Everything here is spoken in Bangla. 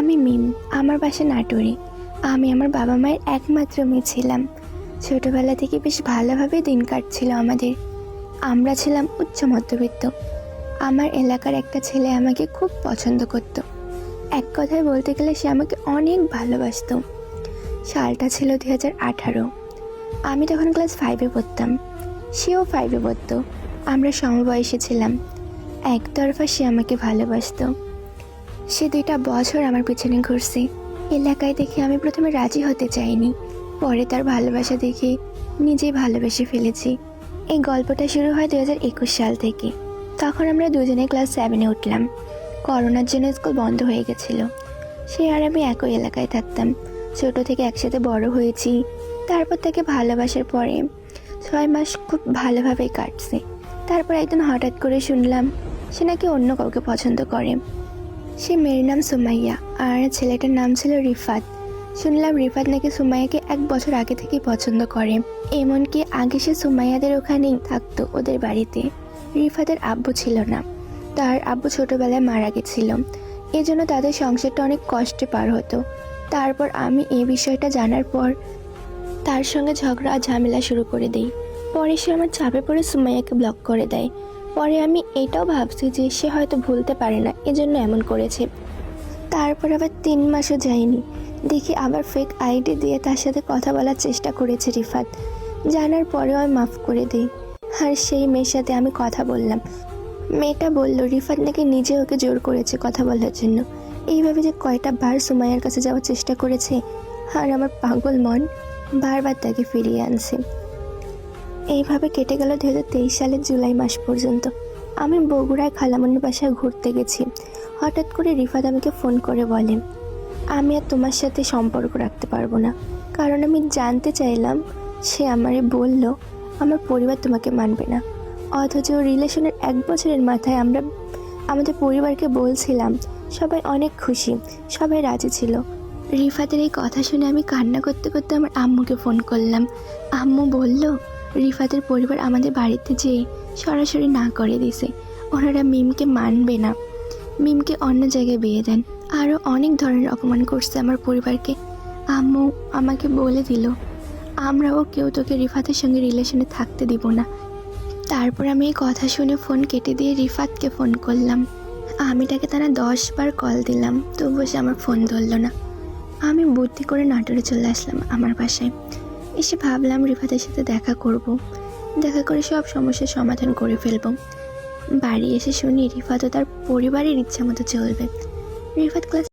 আমি মিম, আমার বাসা নাটোরে। আমি আমার বাবা মায়ের একমাত্র মেয়ে ছিলাম। ছোটবেলা থেকে বেশ ভালোভাবে দিন কাটছিল আমাদের। আমরা ছিলাম উচ্চ মধ্যবিত্ত। আমার এলাকার একটা ছেলে আমাকে খুব পছন্দ করত। এক কথায় বলতে গেলে সে আমাকে অনেক ভালোবাসতো। সালটা ছিল 2018। আমি তখন ক্লাস 5-এ পড়তাম, সেও 5-এ পড়তো। আমরা সমবয়সী ছিলাম। একতরফা সে আমাকে ভালোবাসতো। সে 2টা বছর আমার পিছনে ঘুরছে। এলাকায় দেখে আমি প্রথমে রাজি হতে চাইনি, পরে তার ভালোবাসা দেখে নিজেই ভালোবেসে ফেলেছি। এই গল্পটা শুরু হয় 2021 সাল থেকে। তখন আমরা দুজনে ক্লাস 7-এ উঠলাম। করোনার জন্য স্কুল বন্ধ হয়ে গেছিল। সে আর আমি একই এলাকায় থাকতাম। ছোট থেকে একসাথে বড় হয়েছি। তারপর তাকে ভালোবাসার পরে 6 মাস খুব ভালোভাবেই কাটছে। তারপর একদিন হঠাৎ করে শুনলাম সে নাকি অন্য কাউকে পছন্দ করে। সে মেয়ের নাম সুমাইয়া আর ছেলেটার নাম ছিল রিফাত। শুনলাম রিফাত নাকি সুমাইয়াকে 1 বছর আগে থেকেই পছন্দ করে। এমনকি আগে সে সুমাইয়াদের ওখানেই থাকতো, ওদের বাড়িতে। রিফাতের আব্বু ছিল না, তার আব্বু ছোটবেলায় মারা গেছিল। এজন্য তাদের সংসারটা অনেক কষ্টে পার হতো। তারপর আমি এই বিষয়টা জানার পর তার সঙ্গে ঝগড়া ঝামেলা শুরু করে দিই। পরে সে আমার চাপে পড়ে সুমাইয়াকে ব্লক করে দেয়। পরে আমি এটাও ভাবছি যে সে হয়তো ভুলতে পারে না, এজন্য এমন করেছে। তারপর আবার 3 মাসও যায়নি, দেখি আবার ফেক আইডি দিয়ে তার সাথে কথা বলার চেষ্টা করেছে রিফাত। জানার পরেও আমি মাফ করে দিই। আর সেই মেয়ের সাথে আমি কথা বললাম। মেয়েটা বলল রিফাত নাকি নিজে ওকে জোর করেছে কথা বলার জন্য। এইভাবে যে কয়টা বার সুমাইয়ার কাছে যাওয়ার চেষ্টা করেছে, আর আমার পাগল মন বারবার তাকে ফিরিয়ে আনছে। এইভাবে কেটে গেল 2023 সালের জুলাই মাস পর্যন্ত। আমি বগুড়ায় খালামণির বাসায় ঘুরতে গেছি। হঠাৎ করে রিফাত আমাকে ফোন করে বলে, আমি আর তোমার সাথে সম্পর্ক রাখতে পারবো না। কারণ আমি জানতে চাইলাম, সে আমারে বলল আমার পরিবার তোমাকে মানবে না। অথচ রিলেশনের 1 বছরের মাথায় আমরা আমাদের পরিবারকে বলছিলাম। সবাই অনেক খুশি, সবাই রাজি ছিল। রিফাতের এই কথা শুনে আমি কান্না করতে করতে আমার আম্মুকে ফোন করলাম। আম্মু বলল রিফাতের পরিবার আমাদের বাড়িতে যেয়ে সরাসরি না করে দিছে। ওনারা মিমকে মানবে না, মিমকে অন্য জায়গায় বিয়ে দেন। আরও অনেক ধরনের অপমান করছে আমার পরিবারকে। আম্মু আমাকে বলে দিল আমরাও কেউ তোকে রিফাতের সঙ্গে রিলেশনে থাকতে দিব না। তারপর আমি এই কথা শুনে ফোন কেটে দিয়ে রিফাতকে ফোন করলাম। আমি তাকে টানা 10 বার কল দিলাম, তবুও সে আমার ফোন ধরল না। আমি বুদ্ধি করে নাটোরে চলে আসলাম আমার বাসায়। এসে ভাবলাম রিফাতের সাথে দেখা করব, দেখা করে সব সমস্যার সমাধান করে ফেলব। বাড়ি এসে শুনি রিফাতও তার পরিবারের ইচ্ছা মতো চলবে। রিফাত ক্লাস